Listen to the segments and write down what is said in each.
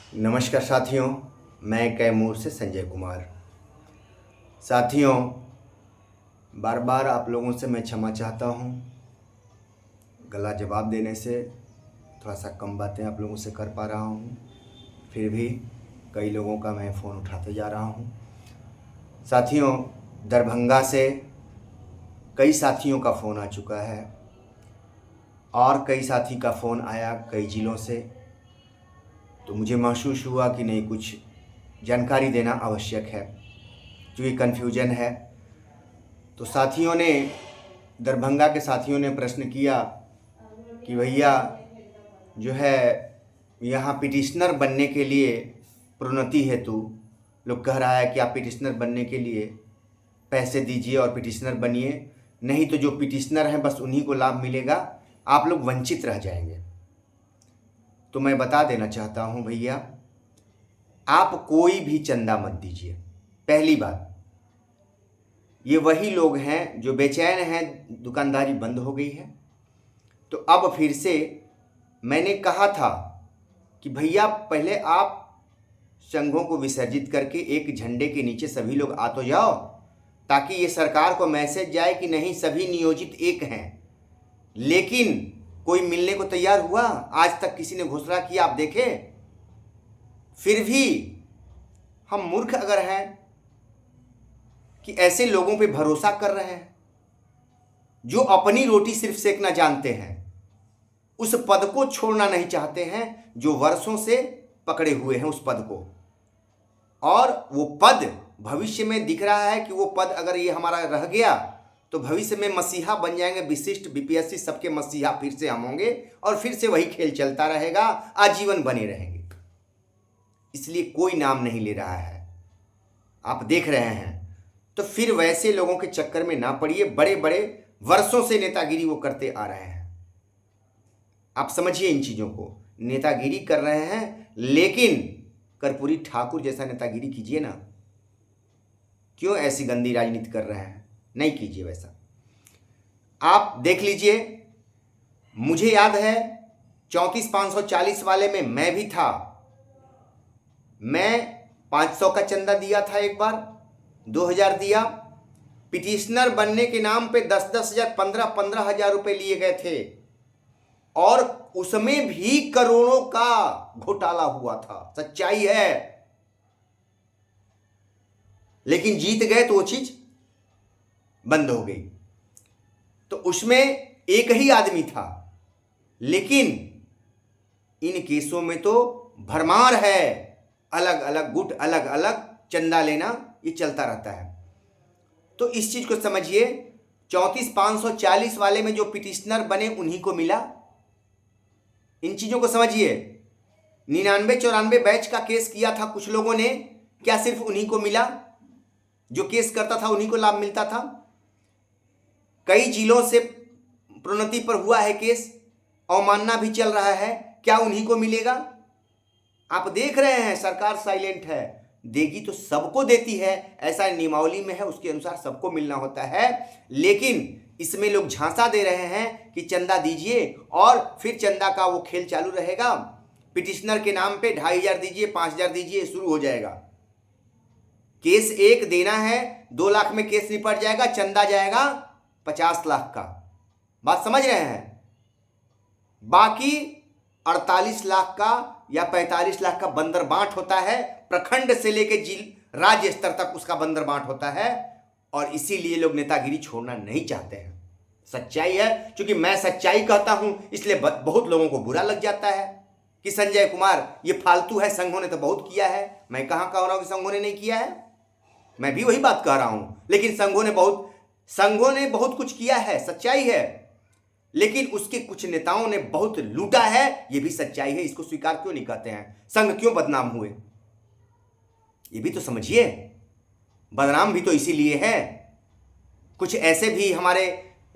नमस्कार साथियों, मैं कैमूर से संजय कुमार। साथियों, बार बार आप लोगों से मैं क्षमा चाहता हूँ। गला जवाब देने से थोड़ा सा कम बातें आप लोगों से कर पा रहा हूँ, फिर भी कई लोगों का मैं फ़ोन उठाते जा रहा हूँ। साथियों, दरभंगा से कई साथियों का फ़ोन आ चुका है और कई साथी का फ़ोन आया कई ज़िलों से, तो मुझे महसूस हुआ कि नहीं, कुछ जानकारी देना आवश्यक है क्योंकि कन्फ्यूजन है। तो साथियों ने, दरभंगा के साथियों ने प्रश्न किया कि भैया जो है यहाँ पिटिशनर बनने के लिए प्रोन्नति हेतु लोग कह रहा है कि आप पिटिशनर बनने के लिए पैसे दीजिए और पिटिशनर बनिए, नहीं तो जो पिटिशनर हैं बस उन्हीं को लाभ मिलेगा, आप लोग वंचित रह जाएंगे। तो मैं बता देना चाहता हूँ भैया, आप कोई भी चंदा मत दीजिए। पहली बात, ये वही लोग हैं जो बेचैन हैं, दुकानदारी बंद हो गई है। तो अब फिर से मैंने कहा था कि भैया पहले आप संघों को विसर्जित करके एक झंडे के नीचे सभी लोग आ तो जाओ, ताकि ये सरकार को मैसेज जाए कि नहीं, सभी नियोजित एक हैं। लेकिन कोई मिलने को तैयार हुआ? आज तक किसी ने घोषणा किया आप देखें? फिर भी हम मूर्ख अगर हैं कि ऐसे लोगों पे भरोसा कर रहे हैं जो अपनी रोटी सिर्फ सेकना जानते हैं, उस पद को छोड़ना नहीं चाहते हैं, जो वर्षों से पकड़े हुए हैं उस पद को। और वो पद भविष्य में दिख रहा है कि वो पद अगर ये हमारा रह गया तो भविष्य में मसीहा बन जाएंगे, विशिष्ट बीपीएससी सबके मसीहा फिर से हम होंगे और फिर से वही खेल चलता रहेगा, आजीवन बने रहेंगे। इसलिए कोई नाम नहीं ले रहा है, आप देख रहे हैं। तो फिर वैसे लोगों के चक्कर में ना पड़िए, बड़े बड़े वर्षों से नेतागिरी वो करते आ रहे हैं। आप समझिए इन चीज़ों को, नेतागिरी कर रहे हैं, लेकिन कर्पूरी ठाकुर जैसा नेतागिरी कीजिए ना। क्यों ऐसी गंदी राजनीति कर रहे हैं? नहीं कीजिए वैसा। आप देख लीजिए, मुझे याद है 34,540 वाले में मैं भी था। मैं 500 का चंदा दिया था, एक बार 2,000 दिया। पिटिशनर बनने के नाम पे 10-10 हज़ार, 15-15 हज़ार रुपये लिए गए थे और उसमें भी करोड़ों का घोटाला हुआ था। सच्चाई है। लेकिन जीत गए तो वो चीज बंद हो गई। तो उसमें एक ही आदमी था, लेकिन इन केसों में तो भरमार है, अलग अलग गुट, अलग अलग चंदा लेना, ये चलता रहता है। तो इस चीज को समझिए, 34,540 वाले में जो पिटिशनर बने उन्हीं को मिला। इन चीजों को समझिए। 99-94 बैच का केस किया था कुछ लोगों ने, क्या सिर्फ उन्हीं को मिला? जो केस करता था उन्हीं को लाभ मिलता था? कई जिलों से प्रोन्नति पर हुआ है केस, अवमानना भी चल रहा है, क्या उन्हीं को मिलेगा? आप देख रहे हैं सरकार साइलेंट है। देगी तो सबको देती है, ऐसा नियमावली में है, उसके अनुसार सबको मिलना होता है। लेकिन इसमें लोग झांसा दे रहे हैं कि चंदा दीजिए और फिर चंदा का वो खेल चालू रहेगा। पिटिशनर के नाम पे 2,500 दीजिए, 5,000 दीजिए, शुरू हो जाएगा। केस एक देना है, 2 लाख में केस निपट जाएगा, चंदा जाएगा 50 लाख का। बात समझ रहे हैं? बाकी 48 लाख का या 45 लाख का बंदर बांट होता है, प्रखंड से लेकर राज्य स्तर तक उसका बंदर बांट होता है। और इसीलिए लोग नेतागिरी छोड़ना नहीं चाहते हैं। सच्चाई है, क्योंकि मैं सच्चाई कहता हूं, इसलिए बहुत लोगों को बुरा लग जाता है कि संजय कुमार ये फालतू है, संघों ने तो बहुत किया है। मैं कहां कह रहा हूं कि संघों ने नहीं किया है? मैं भी वही बात कह रहा हूं। लेकिन संघों ने बहुत कुछ किया है, सच्चाई है। लेकिन उसके कुछ नेताओं ने बहुत लूटा है, यह भी सच्चाई है। इसको स्वीकार क्यों नहीं करते हैं? संघ क्यों बदनाम हुए, ये भी तो समझिए। बदनाम भी तो इसीलिए है। कुछ ऐसे भी हमारे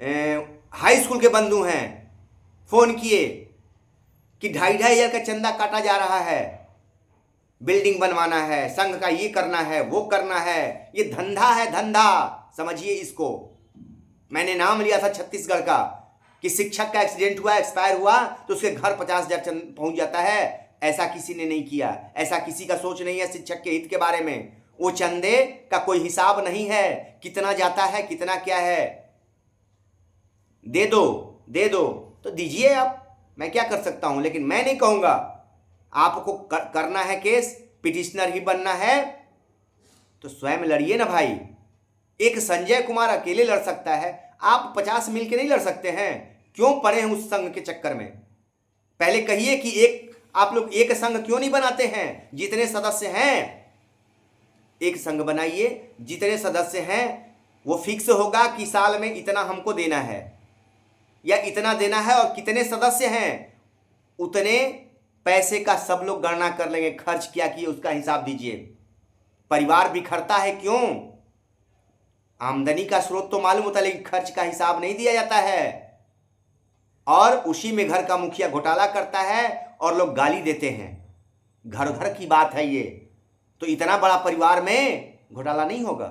हाई स्कूल के बंधु हैं, फोन किए कि 2,500 हज़ार का चंदा काटा जा रहा है, बिल्डिंग बनवाना है, संघ का ये करना है, वो करना है। ये धंधा है, धंधा, समझिए इसको। मैंने नाम लिया था छत्तीसगढ़ का कि शिक्षक का एक्सीडेंट हुआ, एक्सपायर हुआ, तो उसके घर 50,000 पहुंच जाता है। ऐसा किसी ने नहीं किया, ऐसा किसी का सोच नहीं है शिक्षक के हित के बारे में। वो चंदे का कोई हिसाब नहीं है, कितना जाता है कितना क्या है, दे दो दे दो तो दीजिए आप, मैं क्या कर सकता हूं। लेकिन मैं नहीं कहूंगा आपको करना है केस, पिटिशनर ही बनना है तो स्वयं लड़िए ना भाई। एक संजय कुमार अकेले लड़ सकता है, आप 50 मिल के नहीं लड़ सकते हैं। क्यों पड़े हैं उस संघ के चक्कर में? पहले कहिए कि आप लोग एक संघ क्यों नहीं बनाते हैं? जितने सदस्य हैं एक संघ बनाइए, जितने सदस्य हैं वो फिक्स होगा कि साल में इतना हमको देना है या इतना देना है, और कितने सदस्य हैं उतने पैसे का सब लोग गणना कर लेंगे, खर्च क्या किए उसका हिसाब दीजिए। परिवार बिखरता है क्यों? आमदनी का स्रोत तो मालूम होता है लेकिन खर्च का हिसाब नहीं दिया जाता है, और उसी में घर का मुखिया घोटाला करता है और लोग गाली देते हैं। घर घर की बात है ये, तो इतना बड़ा परिवार में घोटाला नहीं होगा,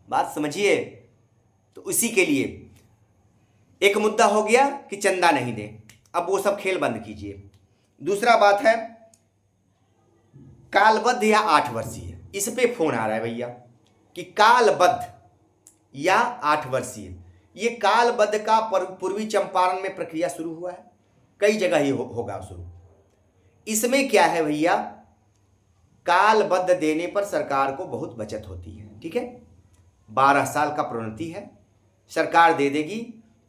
बात समझिए। तो इसी के लिए एक मुद्दा हो गया कि चंदा नहीं दे, अब वो सब खेल बंद कीजिए। दूसरा बात है कालबद्ध या 8 वर्षीय, इस पे फोन आ रहा है भैया कि कालबद्ध या 8 वर्षीय। ये कालबद्ध का पूर्वी चंपारण में प्रक्रिया शुरू हुआ है, कई जगह ही होगा शुरू। इसमें क्या है भैया, कालबद्ध देने पर सरकार को बहुत बचत होती है, ठीक है। 12 साल का प्रोन्नति है, सरकार दे देगी।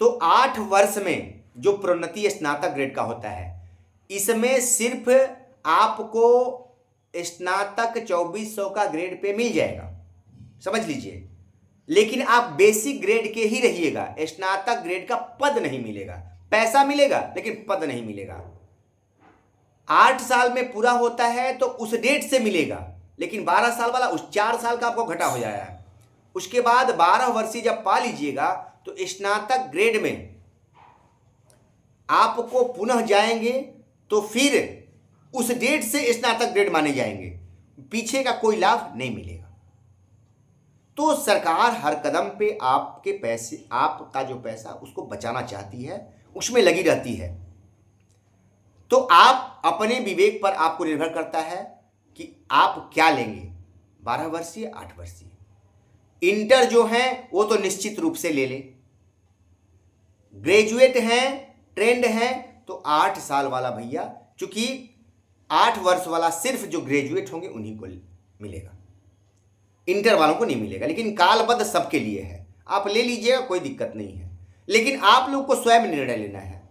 तो 8 वर्ष में जो प्रोन्नति स्नातक ग्रेड का होता है, इसमें सिर्फ आपको स्नातक 2400 का ग्रेड पे मिल जाएगा, समझ लीजिए। लेकिन आप बेसिक ग्रेड के ही रहिएगा, स्नातक ग्रेड का पद नहीं मिलेगा। पैसा मिलेगा लेकिन पद नहीं मिलेगा। 8 साल में पूरा होता है तो उस डेट से मिलेगा, लेकिन 12 साल वाला उस 4 साल का आपको घटा हो जाएगा। उसके बाद 12 वर्षीय जब पा लीजिएगा तो स्नातक ग्रेड में आपको पुनः जाएंगे तो फिर उस डेट से स्नातक ग्रेड माने जाएंगे, पीछे का कोई लाभ नहीं मिलेगा। तो सरकार हर कदम पे आपके पैसे, आपका जो पैसा उसको बचाना चाहती है, उसमें लगी रहती है। तो आप अपने विवेक पर आपको निर्भर करता है कि आप क्या लेंगे, 12 वर्षीय 8 वर्षीय। इंटर जो है वो तो निश्चित रूप से ले ले, ग्रेजुएट हैं, ट्रेंड हैं तो 8 साल वाला भैया, चूंकि 8 वर्ष वाला सिर्फ जो ग्रेजुएट होंगे उन्हीं को मिलेगा, इंटर वालों को नहीं मिलेगा। लेकिन कालबद्ध सबके लिए है, आप ले लीजिएगा, कोई दिक्कत नहीं है। लेकिन आप लोग को स्वयं निर्णय लेना है,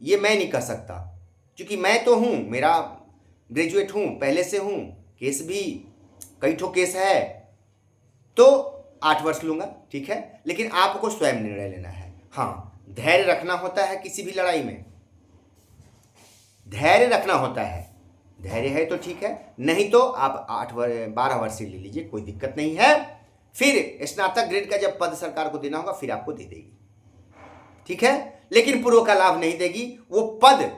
ये मैं नहीं कर सकता, क्योंकि मैं तो हूँ, मेरा ग्रेजुएट हूँ, पहले से हूँ, केस भी कई ठो केस है, तो 8 वर्ष लूँगा, ठीक है। लेकिन आपको स्वयं निर्णय लेना है। हाँ, धैर्य रखना होता है, किसी भी लड़ाई में धैर्य रखना होता है। धैर्य है तो ठीक है, नहीं तो आप 12 वर्ष ले लीजिए, कोई दिक्कत नहीं है। फिर स्नातक ग्रेड का जब पद सरकार को देना होगा फिर आपको दे देगी, ठीक है। लेकिन पूर्व का लाभ नहीं देगी, वो पद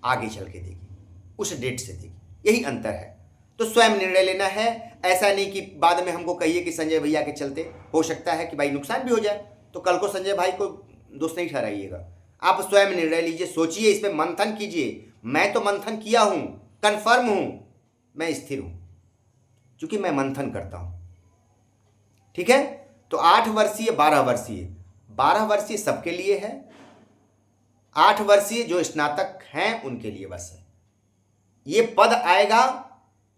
आगे चल के देगी, उस डेट से देगी, यही अंतर है। तो स्वयं निर्णय लेना है, ऐसा नहीं कि बाद में हमको कहिए कि संजय भैया के चलते। हो सकता है कि भाई नुकसान भी हो जाए, तो कल को संजय भाई को दोस्त नहीं ठहराइएगा। आप स्वयं निर्णय लीजिए, सोचिए, इस पर मंथन कीजिए। मैं तो मंथन किया हूं, कन्फर्म हूं, मैं स्थिर हूं, क्योंकि मैं मंथन करता हूं, ठीक है। तो 8 वर्षीय 12 वर्षीय, 12 वर्षीय सबके लिए है, 8 वर्षीय जो स्नातक हैं उनके लिए बस है। ये पद आएगा,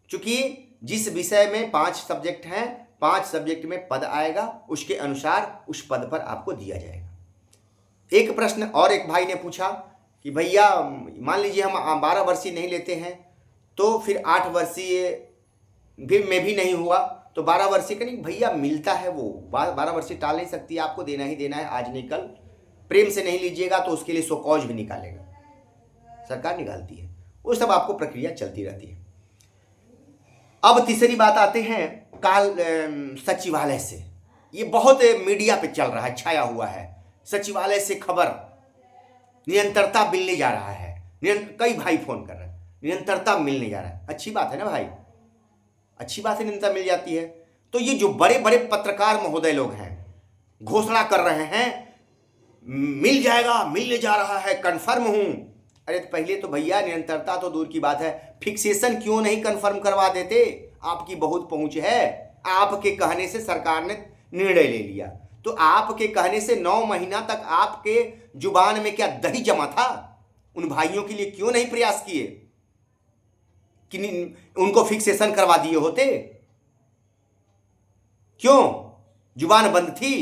चूंकि जिस विषय में 5 सब्जेक्ट हैं, 5 सब्जेक्ट में पद आएगा, उसके अनुसार उस पद पर आपको दिया जाएगा। एक प्रश्न और एक भाई ने पूछा कि भैया मान लीजिए हम 12 वर्षीय नहीं लेते हैं तो फिर 8 वर्षीय भी में भी नहीं हुआ तो 12 वर्षीय का नहीं। भैया मिलता है, वो 12 वर्षीय टाल नहीं सकती, आपको देना ही देना है, आज नहीं कल। प्रेम से नहीं लीजिएगा तो उसके लिए सो कॉज भी निकालेगा, सरकार निकालती है, वो सब आपको प्रक्रिया चलती रहती है। अब तीसरी बात आते हैं सचिवालय से। ये बहुत मीडिया पे चल रहा है, छाया हुआ है, सचिवालय से खबर निरंतरता मिलने जा रहा है। कई भाई फोन कर रहे हैं, निरंतरता मिलने जा रहा है। अच्छी बात है ना भाई, अच्छी बात है, निरंतरता मिल जाती है। तो ये जो बड़े बड़े पत्रकार महोदय लोग हैं, घोषणा कर रहे हैं मिल जाएगा, मिलने जा रहा है, कन्फर्म हूं, अरे तो पहले तो भैया निरंतरता तो दूर की बात है, फिक्सेशन क्यों नहीं कंफर्म करवा देते? आपकी बहुत पहुंच है, आपके कहने से सरकार ने निर्णय ले लिया, तो आपके कहने से 9 महीना तक आपके जुबान में क्या दही जमा था? उन भाइयों के लिए क्यों नहीं प्रयास किए कि उनको फिक्सेशन करवा दिए होते? क्यों जुबान बंद थी?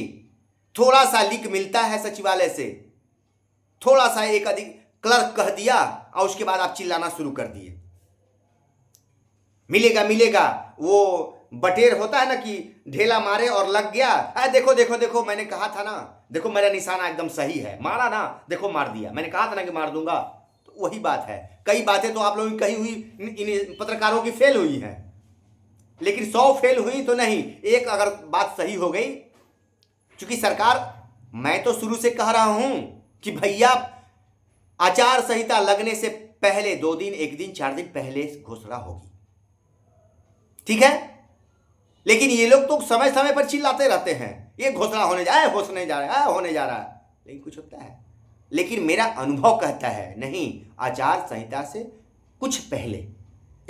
थोड़ा सा लीक मिलता है सचिवालय से, थोड़ा सा एक अधिक क्लर्क कह दिया और उसके बाद आप चिल्लाना शुरू कर दिए, मिलेगा मिलेगा। वो बटेर होता है ना कि ढेला मारे और लग गया, अरे देखो देखो देखो मैंने कहा था ना, देखो मेरा निशाना एकदम सही है, मारा ना, देखो मार दिया, मैंने कहा था ना कि मार दूंगा। तो वही बात है, कई बातें तो आप लोगों की कही हुई इन पत्रकारों की फेल हुई हैं, लेकिन 100 फेल हुई तो नहीं, एक अगर बात सही हो गई। क्योंकि सरकार, मैं तो शुरू से कह रहा हूं कि भैया आचार संहिता लगने से पहले 2 दिन, 1 दिन, 4 दिन पहले घोषणा होगी, ठीक है? लेकिन ये लोग तो समय समय पर चिल्लाते रहते हैं, ये घोषणा होने जा रहा है, होने जा रहा है, होने जा रहा है, लेकिन कुछ होता है। लेकिन मेरा अनुभव कहता है नहीं, आचार संहिता से कुछ पहले,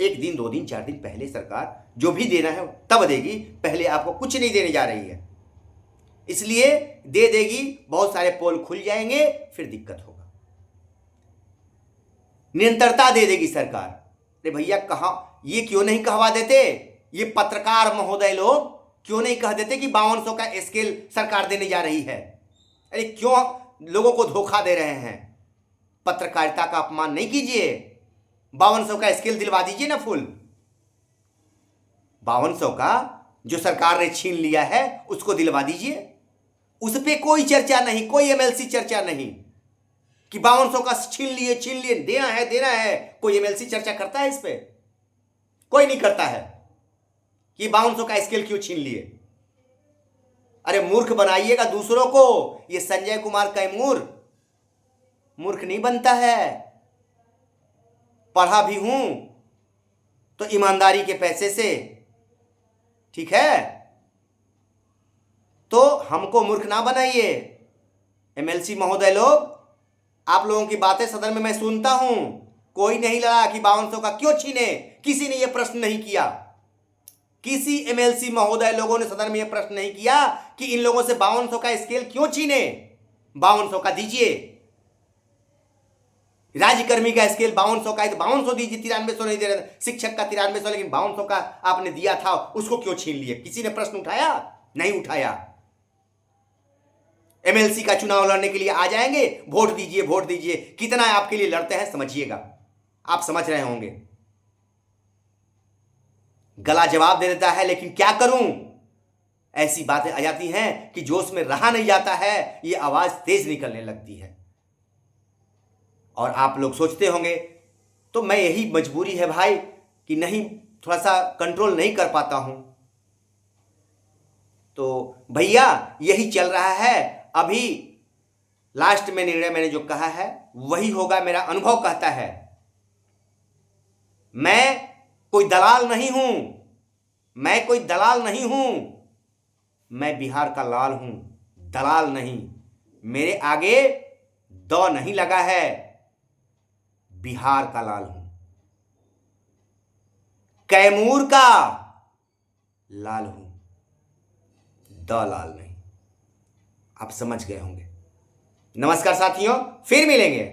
1 दिन, 2 दिन, 4 दिन पहले सरकार जो भी देना है तब देगी, पहले आपको कुछ नहीं देने जा रही है। इसलिए दे देगी, बहुत सारे पोल खुल जाएंगे, फिर दिक्कत होगा। निरंतरता दे देगी सरकार। अरे भैया कहाँ, ये क्यों नहीं कहवा देते, ये पत्रकार महोदय लोग क्यों नहीं कह देते कि 5200 का स्केल सरकार देने जा रही है? अरे क्यों लोगों को धोखा दे रहे हैं? पत्रकारिता का अपमान नहीं कीजिए, 5200 का स्केल दिलवा दीजिए ना फुल। 5200 का जो सरकार ने छीन लिया है उसको दिलवा दीजिए, उस पर कोई चर्चा नहीं, कोई एमएलसी चर्चा नहीं कि 5200 का छीन लिए, देना है। कोई एमएलसी चर्चा करता है इस पे? कोई नहीं करता है कि 5200 का स्केल क्यों छीन लिए। अरे मूर्ख बनाइएगा दूसरों को, ये संजय कुमार कैमूर मूर्ख नहीं बनता है, पढ़ा भी हूं तो ईमानदारी के पैसे से, ठीक है? तो हमको मूर्ख ना बनाइए। एमएलसी महोदय लोग, आप लोगों की बातें सदन में मैं सुनता हूं, कोई नहीं लड़ा कि 5200 का क्यों छीने, किसी ने यह प्रश्न नहीं किया, किसी एमएलसी महोदय लोगों ने सदन में यह प्रश्न नहीं किया कि इन लोगों से 5200 का स्केल क्यों छीने। 5200 का दीजिए, राज्यकर्मी का स्केल 5200 का है तो 5200 दीजिए, 9300 नहीं दे रहे, शिक्षक का 9300, लेकिन 5200 का आपने दिया था, उसको क्यों छीन लिए? किसी ने प्रश्न उठाया? नहीं उठाया। एमएलसी का चुनाव लड़ने के लिए आ जाएंगे, वोट दीजिए वोट दीजिए, कितना आपके लिए लड़ते हैं समझिएगा, आप समझ रहे होंगे। गला जवाब दे देता है, लेकिन क्या करूं, ऐसी बातें आ जाती हैं कि जोश में रहा नहीं जाता है, ये आवाज तेज निकलने लगती है। और आप लोग सोचते होंगे तो मैं यही मजबूरी है भाई कि नहीं, थोड़ा सा कंट्रोल नहीं कर पाता हूं। तो भैया यही चल रहा है, अभी लास्ट में निर्णय मैंने जो कहा है वही होगा, मेरा अनुभव कहता है। मैं कोई दलाल नहीं हूं, मैं कोई दलाल नहीं हूं, मैं बिहार का लाल हूं, दलाल नहीं। मेरे आगे द नहीं लगा है, बिहार का लाल हूं, कैमूर का लाल हूं, द लाल नहीं। आप समझ गए होंगे। नमस्कार साथियों, फिर मिलेंगे।